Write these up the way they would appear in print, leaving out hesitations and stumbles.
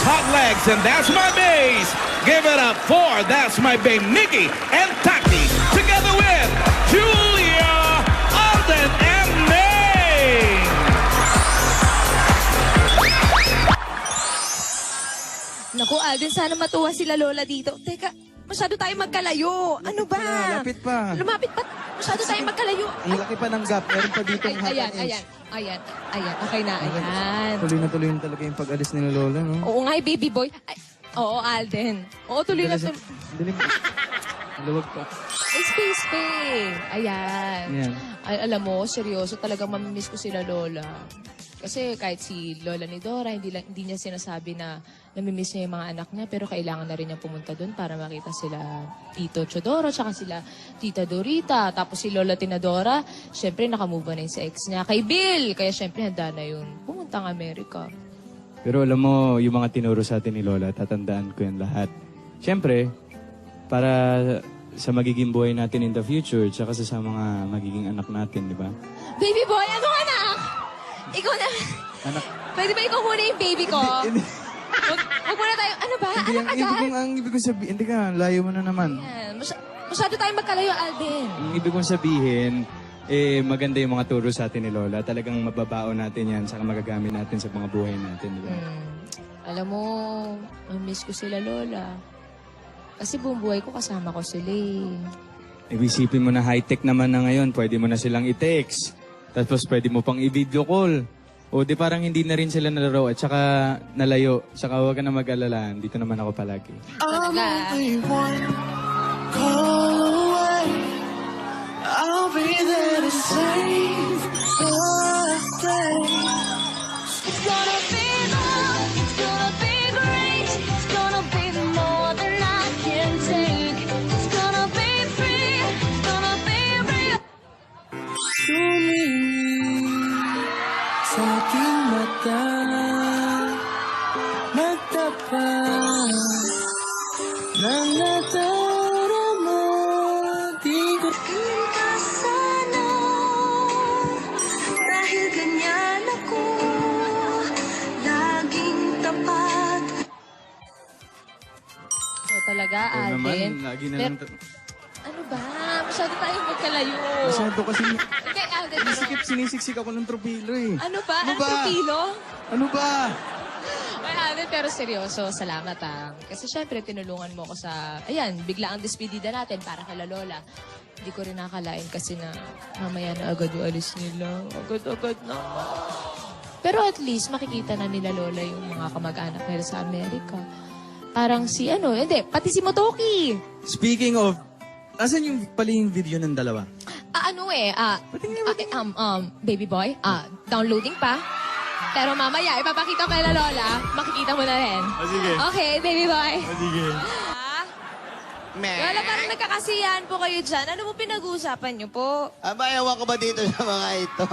Hot legs, and that's my bass. Give it up for that's my babe Nikki and Taki, together with Julia, Alden, and May. Naku, Alden, sana matuwa sila Lola dito. Teka, masyado tayo magkalayo. Ano ba? Lapit pa. Lumapit pa. Masyado tayo magkalayo. Ang laki pa ng gap. Meron pa dito ng Ayan. Okay na, ayan. Tuloy na talaga yung pag-alis nila Lola, no? Oo nga, baby boy. Ay, oo, Alden. Oo, tuloy na. Dilim. Luwag pa. May space pa eh. Ayan. Yan. Ay, alam mo, seryoso, talagang mamimiss ko sila Lola. Kasi kahit si Lola ni Dora, hindi niya sinasabi na namimiss niya yung mga anak niya, pero kailangan na rin niya pumunta doon para makita sila Tito Chodoro, tsaka sila Tita Dorita. Tapos si Lola Tinadora, syempre nakamove on na yun sa ex niya. Kay Bill, kaya syempre handa na yun. Pumunta ng Amerika. Pero alam mo, yung mga tinuro sa atin ni Lola, tatandaan ko yan lahat. Syempre, para sa magiging buhay natin in the future, tsaka sa mga magiging anak natin, di ba? Baby boy, ano anak? Ikaw na. Anak. Pwede ba ikaw muna yung baby ko? Hindi. Wag muna tayo. Ano ba? Hindi, Anak agad? ang ibig kong sabihin, hindi ka, layo mo na naman. Yan. Masyado tayong magkalayo, Alden. Ang ibig kong sabihin, maganda yung mga turo sa atin ni Lola. Talagang mababao natin yan, saka magagamit natin sa mga buhay natin, di ba? Alam mo, miss ko sila Lola. Kasi buong buhay ko kasama ko sila eh. Isipin mo na high-tech naman na ngayon, pwede mo na silang i-text. Tapos pwede mo pang i-video call. O di parang hindi na rin sila nalaro at saka nalayo. Saka huwag ka na mag-alala. Dito naman ako palagi. Talaga. I'll be there to save the day. It's gonna be long, it's gonna be great, it's gonna be more than I can take. It's gonna be free, it's gonna be real. Tumingin sa aking mata, magtapat ng nata. talaga, Oo Alden. naman, lagi na lang. Ano ba? Masyado tayong magkalayo. Masyado kasi Hindi, Alden, pero... sinisiksik ako ng tropilo eh. Ano ba? Ano Ano ba? tropilo? Ano ba? Ay, Alden, pero seryoso, salamat Kasi syempre, tinulungan mo ko sa... Ayan, bigla ang despedida natin para kay Lola. Hindi ko rin nakalain kasi na mamaya na agad yung alis nila. Agad-agad na. Pero at least, makikita na nila Lola yung mga kamag-anak nila sa Amerika. Parang si hindi, pati si Motoki. Speaking of, asan yung pala yung video ng dalawa? Baby boy, downloading pa. Pero mamaya, ipapakita ko kay Lola. Makikita mo na rin. Sige. Okay, baby boy. Sige. Lola, parang nagkakasiyahan po kayo dyan. Ano po pinag-uusapan niyo po? Aba, ewan ko ba dito sa mga ito?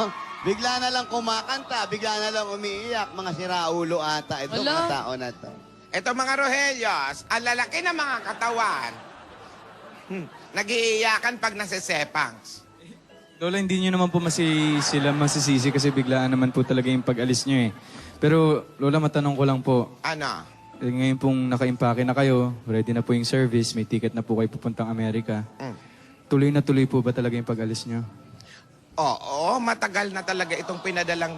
Bigla na lang kumakanta, bigla na lang umiiyak, mga siraulo ata. Ito, Wala. mga tao na to. Ito mga Rohelios, ang lalaki ng mga katawan. Nag-iiyakan pag nasisepangs. Lola, hindi nyo naman po sila masisisi kasi biglaan naman po talaga yung pag-alis nyo eh. Pero Lola, matanong ko lang po. Ano? Ngayon pong nakaimpake na kayo, ready na po yung service, may ticket na po kayo pupuntang Amerika. Tuloy na tuloy po ba talaga yung pag-alis nyo? Oo, matagal na talaga itong pinadalang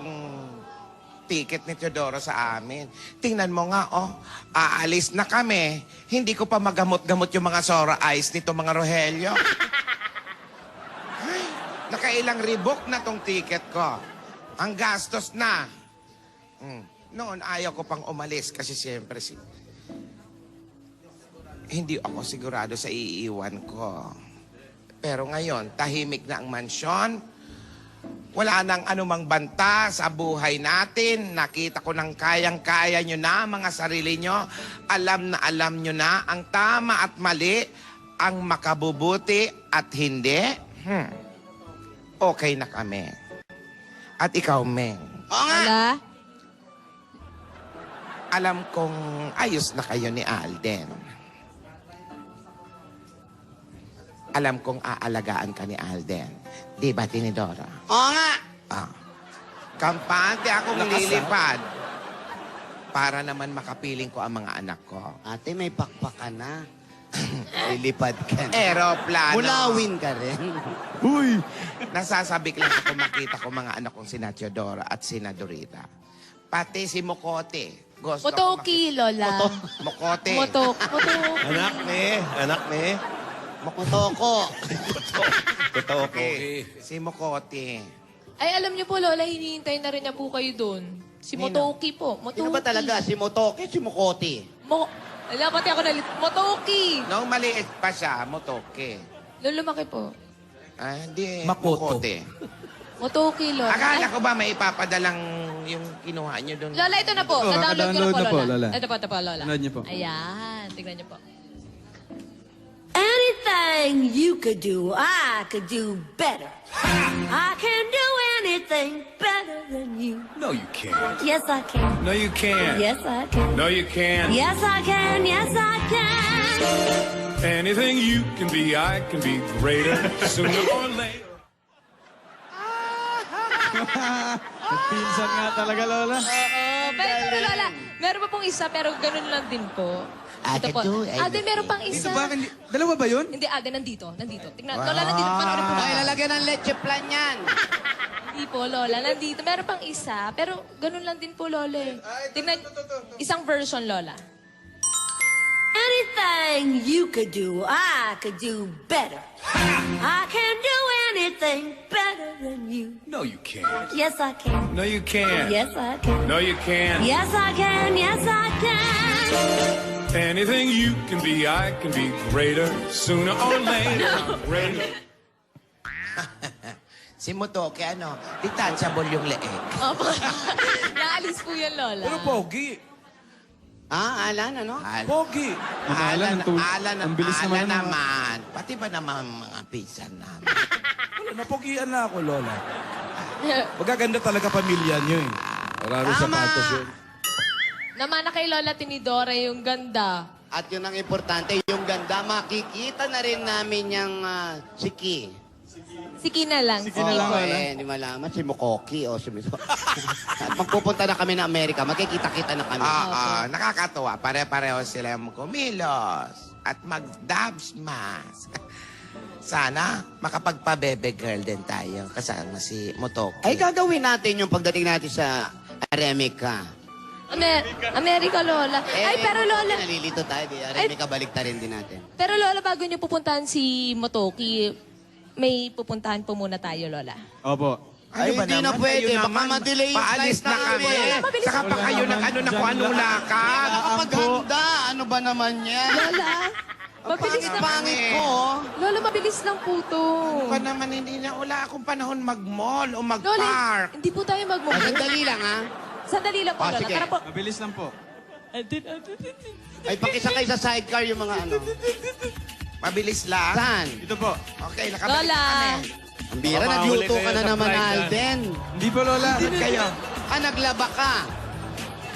ticket ni Teodoro sa amin. Tingnan mo nga, aalis na kami. Hindi ko pa magamot-gamot yung mga Sora Eyes nito, mga Rogelio. Ay, nakailang ribok na tong ticket ko. Ang gastos na. Noon, ayaw ko pang umalis kasi siyempre hindi ako sigurado sa iiwan ko. Pero ngayon, tahimik na ang mansyon. Wala nang anumang banta sa buhay natin. Nakita ko ng kayang-kaya nyo na, mga sarili nyo. Alam na alam nyo na ang tama at mali, ang makabubuti at hindi. Okay na kami. At ikaw, Meng. Oo nga. Lola? Alam kong ayos na kayo ni Alden. Alam kong aalagaan ka ni Alden. Di ba, Tinidora? Oo nga! Kampante akong lilipad para naman makapiling ko ang mga anak ko. Ate, may pakpak ka na. Lilipad ka na. Aeroplano. Mulawin ka rin. Uy! Nasasabik lang ako makita ko mga anak kong sina Teodora at sina Dorita. Pati si Mokote. Gusto ko Motoki, Lola. Mokote. Motoki. Anak ni. Makutoko. Okay. Si Mokote. Ay, alam niyo po, Lola, hinihintay na rin niya po kayo doon. Si Motoki po. Motoki. Sino ba talaga? Si Motoki, si Mukoti? Wala, pati ako nalit. Motoki! Noong maliit pa siya, Motoke. Nung lumaki po. Hindi. Makoto. Mokote. Motoki, Lola. Akala Ay, ko ba may ipapadalang yung kinuha niyo doon? Lola, ito na po. Ito, Na-download ko na po, naka-download na po, Lola. Lola. Ito po, Lola. Download niyo po. Ayan. Tignan niyo po. Anything you could do, I could do better. I can do anything better than you. No, you can't. Yes, I can. No, you can't. Yes, I can. No, you can't. Yes, I can. Yes, I can. Anything you can be, I can be greater sooner or later. Pinsan nga talaga, Lola. Pero Lola, meron pa pong isa, pero ganun lang din po. Ito po. Alden, meron pang isa. Dito ba? Dalawa ba yun? Hindi, Alden, nandito. Tingnan. Lola, nandito. Panoorin po. Ay, lalagyan ng leche plan yan. Hindi po, Lola. Nandito. Meron pang isa. Pero ganun lang din po, Lola. Tingnan. Isang version, Lola. Anything you could do, I could do better. I can do anything better than you. No, you can't. Yes, I can. No, you can't. Yes, I can. No, you can't. Yes, I can. Yes, I can. Anything you can be, I can be greater sooner or later. Greater. Si Motoke, detachable yung leeg. Opo. Naalis po yan, Lola. Pogi. Alan, ano? Pogi. Alan, ang bilis naman ng mga- naman. Pati ba naman mga pinsan namin? Wala, napogian na ako, Lola. Magaganda talaga pamilya niyo eh. Maraming sapatos yun. Naman na kay Lola Tinidora yung ganda. At yun ang importante, yung ganda, makikita na rin namin yung si Ki. Siki na lang. Sige na lang, Oo, Lola. hindi malaman, si Mukoki o si Mito. At magpupunta na kami na Amerika, magkikita-kita na kami. Nakakatuwa. Pare-pareho sila yung kumilos. at mag-dabs mask. Sana makapagpa-bebe girl din tayo kasama si Motoki. Ay, gagawin natin yung pagdating natin sa Aremica. America, Lola. Ay, pero Lola, Nalilito tayo. Di Aremica, balik rin din natin. pero Lola, bago niyo pupuntahan si Motoki, may pupuntahan po muna tayo, Lola. Opo. Ay, hindi na pwede. Kayo Baka naman, ma-delay yung paalis flight na kami. namin. Mabilis Saka pa kayo ng ano na kung anong lakad. Nakapaganda. Ano ba naman yan? Lola, mabilis na. Pangit ko. oh. Lola, mabilis lang po to. Pa naman hindi na wala akong panahon mag-mall o Lola, mag-park. hindi po tayo Ay, mag-move. sandali lang, ha? Sandali lang po, Ah, Lola. sige. Tara po. Mabilis lang po. Ay, pakisakay sa sidecar yung mga ano. Mabilis lang. Saan? Ito po. Okay, nakabalik Lola. na kami. Ang bira, nagluto ka na naman, Alden. Hindi po, Lola. Ba't kayo? Ah, naglaba ka.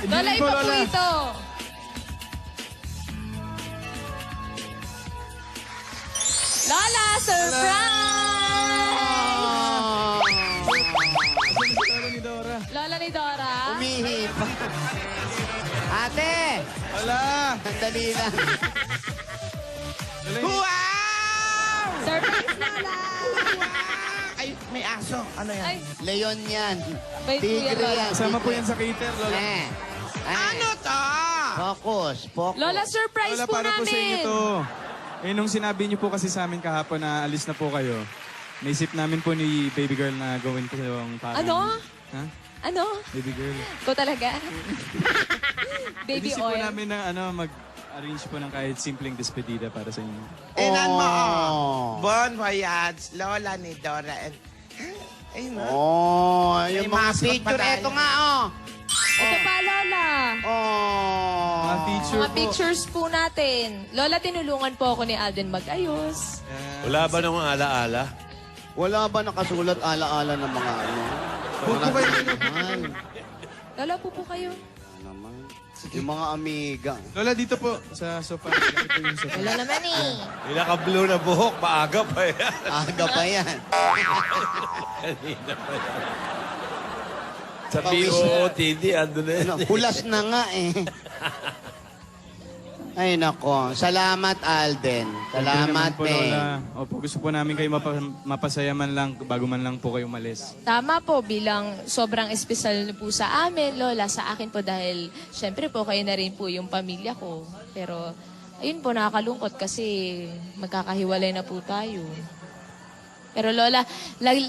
Lola, Hindi po, iba po Lola. ito. Lola, surprise! Lola ni Dora. Lola ni Dora. Umihi pa. Ate! Wala. Sandali lang. Wow! Surprise, Lola! Ay, may aso. Ano yan? Ay, Leon yan. Wait, Tigre Kuya Lola. yan. Kasama po yan sa cater, Lola. Ano to? Focus, focus. Lola, surprise Lola, po para po sa inyo namin. to. Eh, nung sinabi niyo po kasi sa amin kahapon na alis na po kayo, naisip namin po ni baby girl na gawin po yung parang... Ano? Ha? Ano? Baby girl. Ko talaga? Baby Inisip po oil. namin na mag-arrange po ng kahit simpleng despedida para sa inyo. Tingnan mo. Oh. Bon voyage, Lola ni Dora. And, ay, no? Oh, yung May mga mascot pa picture. tayo. Eto nga, oh. Ito pa, Lola. Oh. Mga feature Mga po. pictures po natin. Lola, tinulungan po ako ni Alden mag-ayos. Wala ba namang alaala? Wala ba nakasulat ala-ala ng mga ano? Huwag po kayo. Naman. Lola, po kayo. Naman. Yung mga amiga. Lola, dito po sa sofa. Dito po yung sofa. Lola naman eh. May naka-blue na buhok, maaga pa yan. Aga pa yan. Kanina pa yan. Sa Pawis POOTD, ando na yan. Ano, hulas na nga eh. Ay nako, salamat Alden. Salamat po, eh. Lola. Opo, gusto po namin kayo mapasaya man lang bago man lang po kayo umalis. Tama po, bilang sobrang espesyal na po sa amin, Lola, sa akin po dahil syempre po kayo na rin po yung pamilya ko. Pero ayun po, nakakalungkot kasi magkakahiwalay na po tayo. Pero Lola,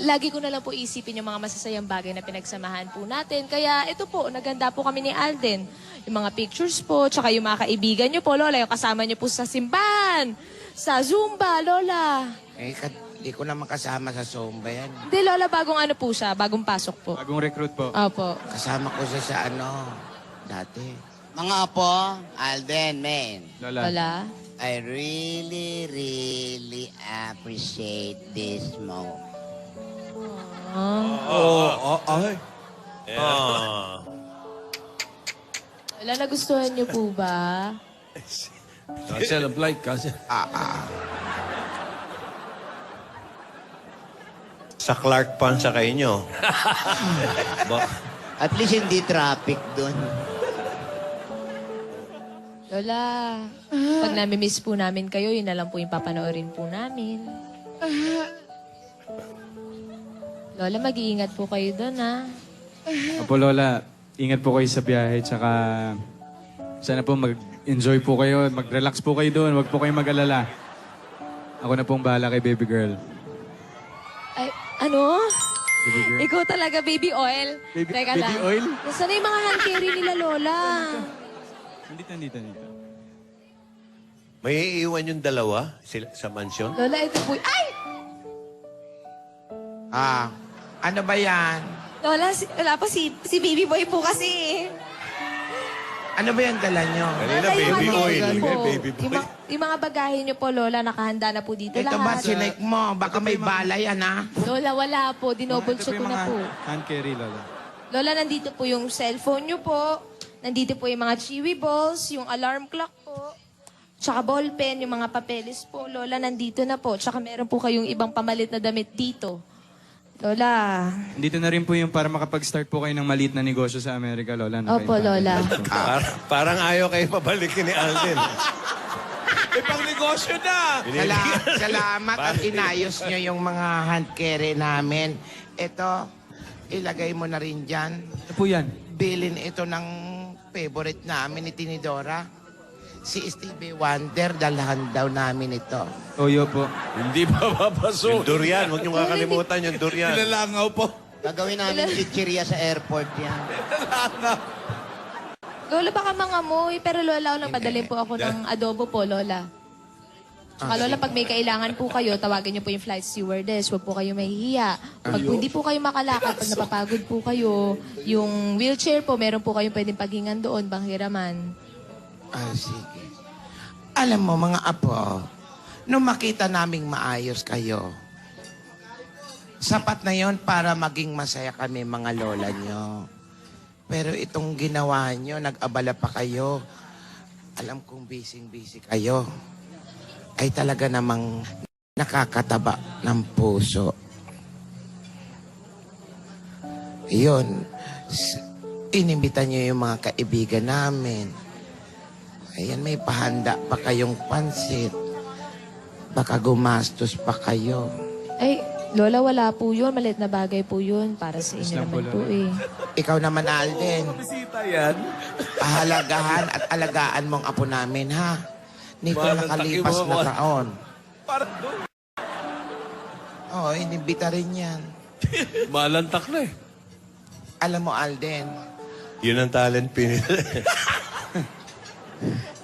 lagi ko na lang po isipin yung mga masasayang bagay na pinagsamahan po natin. Kaya ito po, naganda po kami ni Alden. Yung mga pictures po, tsaka yung mga kaibigan nyo po, Lola, yung kasama nyo po sa simbahan, sa Zumba, Lola. Eh, di ko naman kasama sa Zumba yan. Hindi, Lola, bagong ano po siya, bagong pasok po. Bagong recruit po. Opo. Kasama ko siya sa ano, dati. Mga apo, Alden, man. Lola. Lola. I really, really appreciate this moment. Ay. Lola, nagustuhan niyo po ba? Cancel ang flight, cancel. Sa Clark Pan sa kayo. At least hindi traffic doon. Lola, pag nami-miss po namin kayo, yun na lang po yung papanoorin po namin. Lola, mag-iingat po kayo doon, ha? Opo, Lola. Ingat po kayo sa biyahe. Tsaka sana po mag-enjoy po kayo. Mag-relax po kayo doon. Huwag po kayong mag-alala. Ako na pong bahala kay baby girl. Ay, ano? Baby girl. Ikaw talaga, baby oil. Teka baby lang. oil? Nasaan na yung mga hand carry nila, Lola? Nandito. May iiwan yung dalawa sila, sa mansyon? Lola, ito po. Ay! Ano ba yan? Lola, wala pa si baby boy po kasi. Ano ba yan dala nyo? Kanina, Lola, yung baby hand oil. carry po. Baby boy. Yung mga bagahe niyo po, Lola, nakahanda na po dito Ito ba lahat. sinake mo? Baka may bala yan, ha? Lola, wala po. Dinouble Ito check ko yung na mga po. hand carry, Lola. Lola, nandito po yung cellphone nyo po. Nandito po yung mga chewy balls, yung alarm clock po. Tsaka ballpen, yung mga papeles po. Lola, nandito na po. Tsaka meron po kayong ibang pamalit na damit dito. Lola. Dito na rin po yung para makapag-start po kayo ng maliit na negosyo sa Amerika, Lola. Opo, Lola. Parang ayaw kayo pabalikin ni Alden. May pang-negosyo na. Salamat at inayos nyo yung mga hand carry namin. Ito, ilagay mo na rin dyan. Ano po yan? Bilin ito ng favorite namin ni Tinidora. Si Stevie Wonder, dalhan daw namin ito. Toyo po. Hindi pa papasok. Yung durian, huwag niyo kakalimutan yung durian. Nilalangaw po. Gagawin namin chichirya sa airport yan. Lola, baka mangamoy. Pero Lola, nagpadalhin po ako ng adobo po, Lola. Saka Lola, pag may kailangan po kayo, tawagin niyo po yung flight stewardess. Huwag po kayo mahihiya. Pag po hindi po kayo makalakad, pag napapagod po kayo, yung wheelchair po, meron po kayong pwedeng paghingan doon, banghiraman. Sige. Alam mo, mga apo, nung makita naming maayos kayo, sapat na yon para maging masaya kami, mga lola nyo. Pero itong ginawa nyo, nag-abala pa kayo. Alam kong busy-busy kayo. Ay talaga namang nakakataba ng puso. Yun. Inimbita nyo yung mga kaibigan namin. Ayan, may pahanda pa kayong pansit. Baka gumastos pa kayo. Ay, Lola, wala po yun. Maliit na bagay po yun. Para sa inyo lang po, naman po Lola. eh. Ikaw naman, Alden. Bisita yan. Pahalagahan at alagaan mong apo namin, ha? Nito Mahal ng nakalipas taki mo, na Juan. taon. Parang doon. Oo, inibita rin yan. Malantak na eh. Alam mo, Alden, Yun ang talent pinili.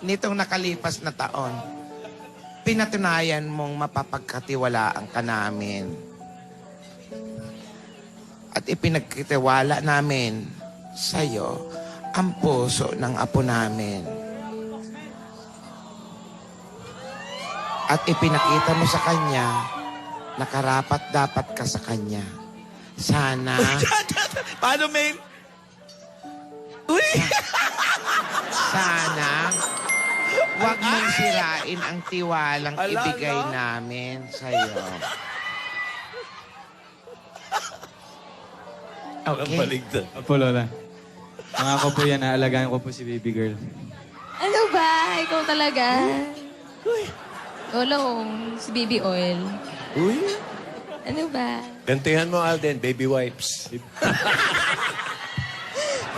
nitong nakalipas na taon, pinatunayan mong mapapagkatiwalaan ka namin. At ipinagkitiwala namin sa'yo ang puso ng apo namin. At ipinakita mo sa kanya na karapat-dapat ka sa kanya. Sana, Paano, may... Uy! sana, huwag mong sirain ang tiwalang Ala, ibigay ala. namin sa'yo. Ang Okay? baligtad. Opo, Lola. Pangako po yan, aalagaan ko po si baby girl. Ano ba? Ikaw talaga? Lola, si baby oil. Uy. Ano ba? Gantihan mo, Alden, baby wipes.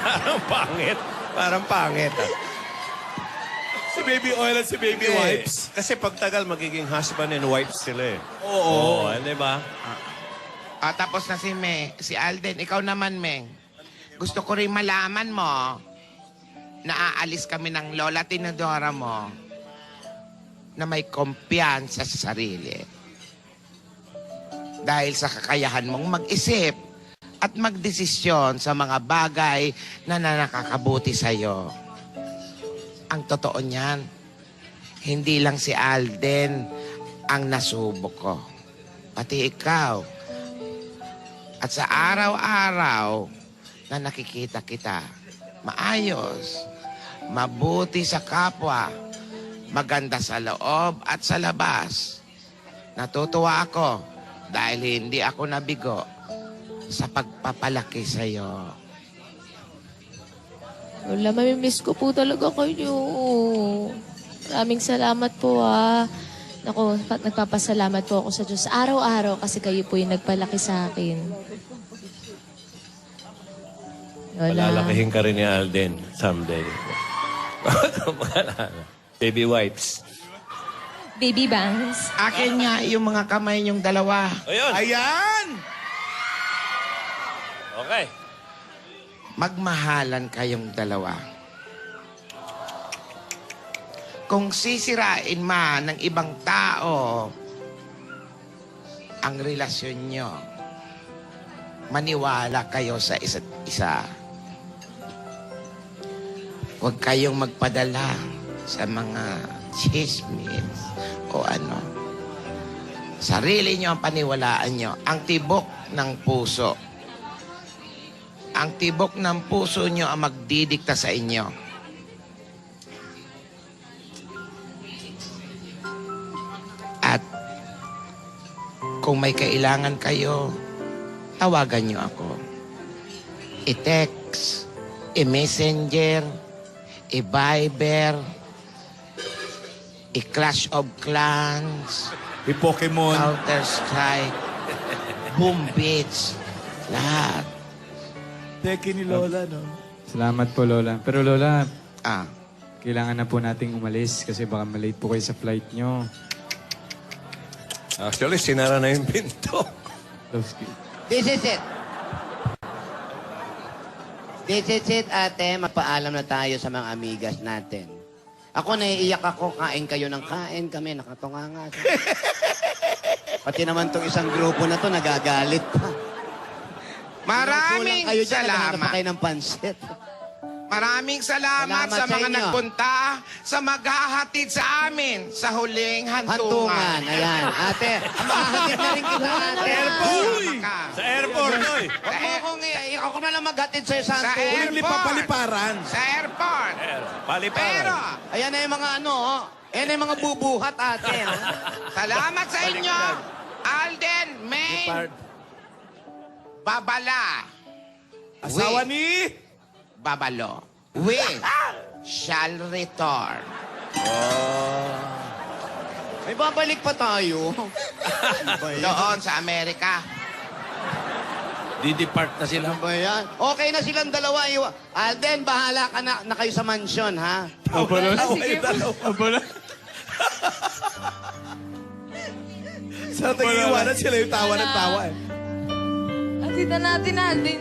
Parang pangit. Parang pangit. Si baby oil at si baby wipes. Kasi pagtagal, magiging husband and wife sila eh. Oo. Oo, di ba? Tapos na si Alden. Ikaw naman, Meng. Gusto ko rin malaman mo na aalis kami ng Lola Tinidora mo na may kumpiyansa sa sarili. Dahil sa kakayahan mong mag-isip at magdesisyon sa mga bagay na nakakabuti sa'yo. Ang totoo niyan, hindi lang si Alden ang nasubok ko. Pati ikaw. At sa araw-araw na nakikita kita, maayos, mabuti sa kapwa, maganda sa loob at sa labas. Natutuwa ako dahil hindi ako nabigo sa pagpapalaki sa'yo. Lola, mamimiss ko po talaga kayo. Maraming salamat po Naku, nagpapasalamat po ako sa Diyos araw-araw kasi kayo po yung nagpalaki sa akin. Lola. Palalakihin ka rin ni Alden someday. Baby wipes. Baby bangs. Akin nga yung mga kamay niyong dalawa. Ayun. Ayan! Okay. Magmahalan kayong dalawa. Kung sisirain man ng ibang tao ang relasyon nyo, maniwala kayo sa isa't isa. Huwag kayong magpadala sa mga chismis o ano. Sarili nyo ang paniwalaan nyo. Ang tibok ng puso. Ang tibok ng puso nyo ang magdidikta sa inyo. At kung may kailangan kayo, tawagan nyo ako. I-text, i-messenger, i-Viber, I-Clash of Clans, May Pokemon. Counter-Strike, Boom Beach, lahat. Teki ni Lola, no? Salamat po, Lola. Pero Lola, Ah, kailangan na po nating umalis kasi baka malate po kayo sa flight nyo. Actually, sinara na yung pinto. Lowski. This is it. This is it, ate. Magpaalam na tayo sa mga amigas natin. Ako, naiiyak ako. Kain kayo ng kain. Kami, nakatunganga. Pati naman tong isang grupo na to, nagagalit pa. maraming Kayo dyan, naghahanap pa salamat. kayo ng pansit. Maraming salamat Salamat sa sa mga inyo. nagpunta, sa maghahatid sa amin sa huling Hantungan. hantungan. Ayan. Ate, mahahatid na rin kita, ate. Ka. Sa airport, oy. Huwag mo akong, ako na lang maghatid sa'yo sa Sa hantungan. Huling papaliparan. Sa airport. Paliparan. Pero, Ayan na yung mga ano, oh. Ayan na yung mga bubuhat, ate. Ha? salamat sa inyo, Alden, May, Babala, Asawa ni... Babalo, we shall return. May babalik pa tayo. Doon sa Amerika. Didepart na sila. Ano ba yan? Okay na silang dalawa. Alden, bahala ka na kayo sa mansyon, ha? Opo, Lola. Sige po. Opo, Lola. Sa nag-iwanan sila yung tawa ng tawa eh. Atita natin, Alden.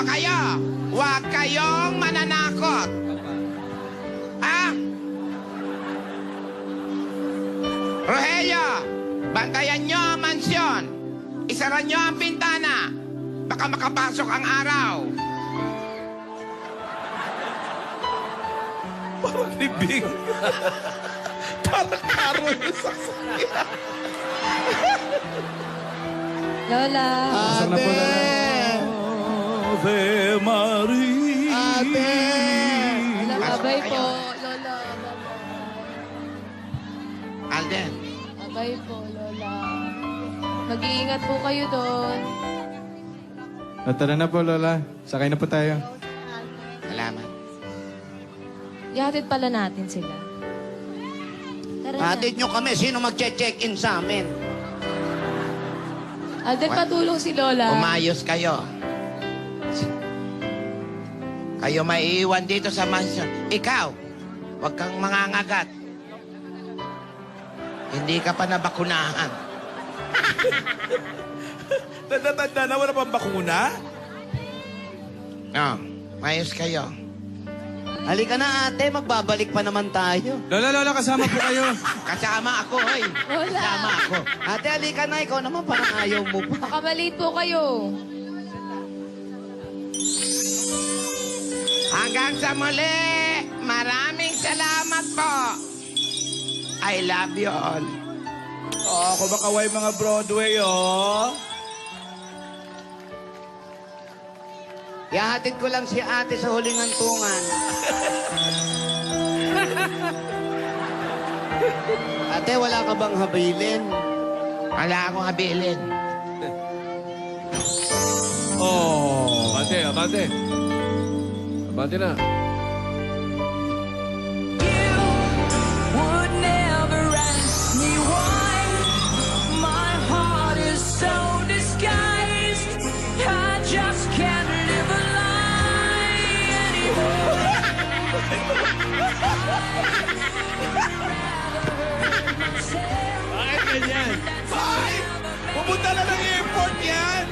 Kayo, huwag kayong mananakot. Rogelio, bantayan nyo ang mansyon. Isara nyo ang bintana. Baka makapasok ang araw. Parang libing. Parang Carol yung sasakyan. Lola. Ate! Ave Maria. Ate! Lola, babay po. Lola, Alden, babay po, Lola. Mag-iingat po kayo doon. Tara na po, Lola. Sakay na po tayo. salamat. Ihatid pala natin sila. Tara na. Hatid nyo kami. Sino mag-check-in sa amin? Alden, patulong si Lola. Umayos kayo. Kayo maiiwan dito sa mansyon. Ikaw, huwag kang mangangagat. Hindi ka pa nabakunahan. Tanda-tanda na, wala pang bakuna? No, mayos kayo. Halika na, ate. Magbabalik pa naman tayo. Lola, Lola, kasama po kayo. Kasama ako, hoy. Lola. Kasama ako. Ate, halika na. Ikaw naman parang ayaw mo pa. Baka malate po kayo. Hanggang sa muli, maraming salamat po. I love you all. Oh, kumakaway mga Broadway, oh. Ihahatid ko lang si ate sa huling hantungan. Ate, wala ka bang habilin? Wala akong habilin. Oh. Abante, abante. Abante na. would never ask me why. My heart is so disguised. I just can't live a lie anymore. Bakit ganyan? Ay! Pupunta na ng airport yan!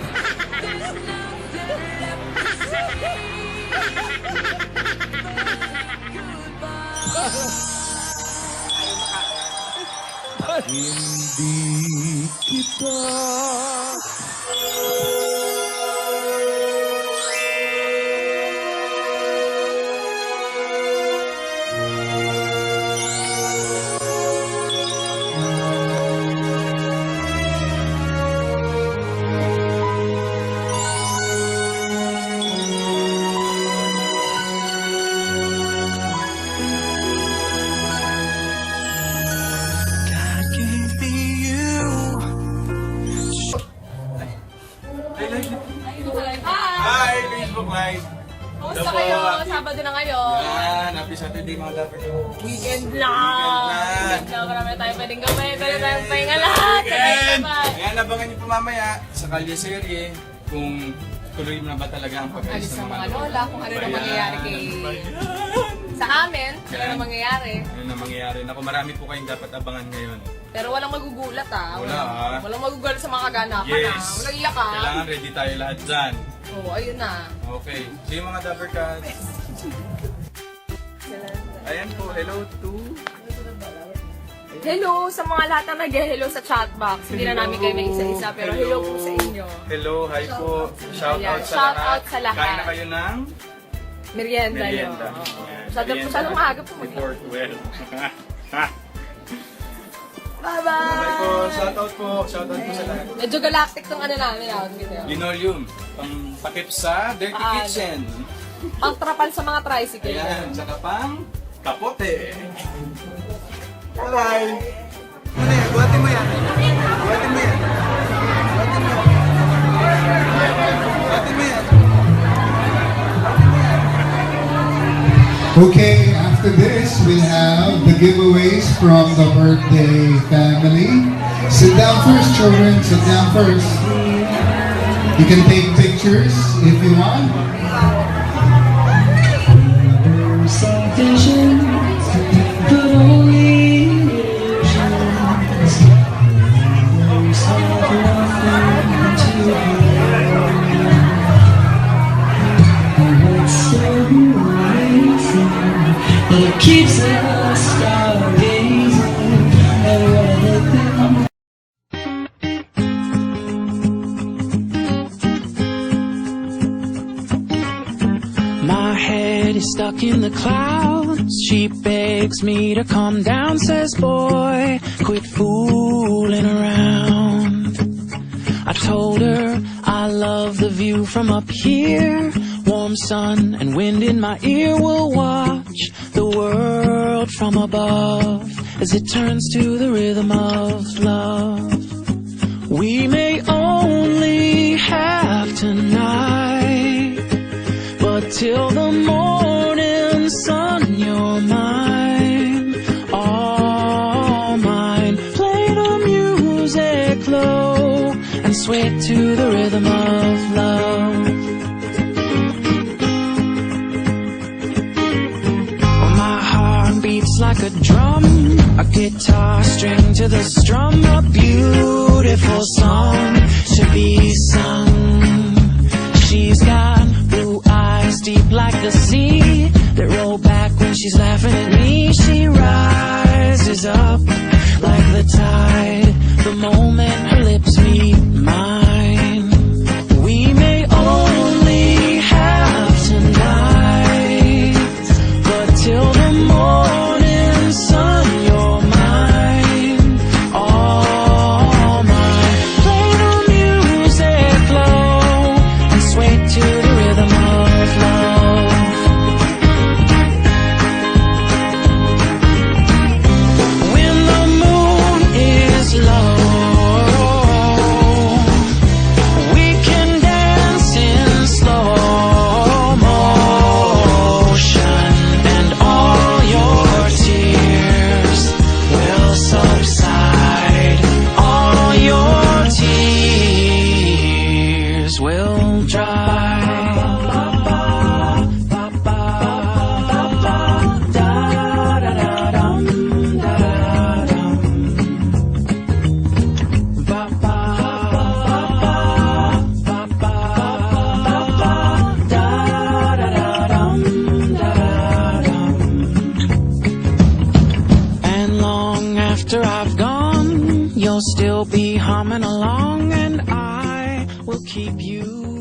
Hindi kita day mga dapat ko. Weekend na! Weekend na! Marami na tayo pwedeng gawin. Pwede tayong pahinga lahat. Ayan, abangan niyo po mamaya sa Kalye Serye kung tuloy mo na ba talaga ang pag-alis Alis ng ng mga lola, kung ano na mangyayari kay... Sa amin, ano na mangyayari. Ano na mangyayari. Naku, marami po kayong dapat abangan ngayon. Pero walang magugulat Wala, ah. Walang magugulat sa mga kaganapan Yes! Walang iyak ah. Kailangan ready tayo lahat dyan. Oo, ayun na. Okay. See you mga Dapper Cats. Ayan po, hello to... Hello sa mga lahat na nag-hello sa chat box. Hindi na namin kayo may isa-isa, pero hello po sa inyo. Hello, hi po. Shout Ayan, out sa shout lahat. out sa lahat. Kain na kayo ng Merienda nyo. merienda. Masyadong maaga po Before 12. Bye-bye! Bye po, shout out po. Shout out po sa lahat. Medyo galactic tong ano namin. Linoleum, pang takip sa dirty Paano? kitchen. Pang trapal sa mga tricycle. Ayan, tsaka pang kapote. Bye-bye! Ano yan? Buhatin mo yan. Buhatin mo yan. Buhatin mo yan. Buhatin mo yan. Okay, after this, we'll have the giveaways from the birthday family. Sit down first, children. Sit down first. You can take pictures if you want. It keeps us stargazing at what My head is stuck in the clouds. She begs me to calm down, says, boy, quit fooling around. I told her I love the view from up here. Warm sun and wind in my ear. Will watch the world from above as it turns to the rhythm of love. We may only have tonight, but till the morning sun, you're mine, all mine. Play the music low and sway to the rhythm of love. My heart beats like a drum, a guitar string to the strum, a beautiful song to be sung. She's got blue eyes deep like the sea that roll back when she's laughing at me. She rises up like the tide the moment her lips meet mine. We may only have tonight, but till the morning sun, you're mine, all mine. Play the music low and sway to the rhythm of love. When the moon is low, we can dance in slow motion, and all your tears will subside. All your tears will dry. And long after I've gone, you'll still be humming along, and I will keep you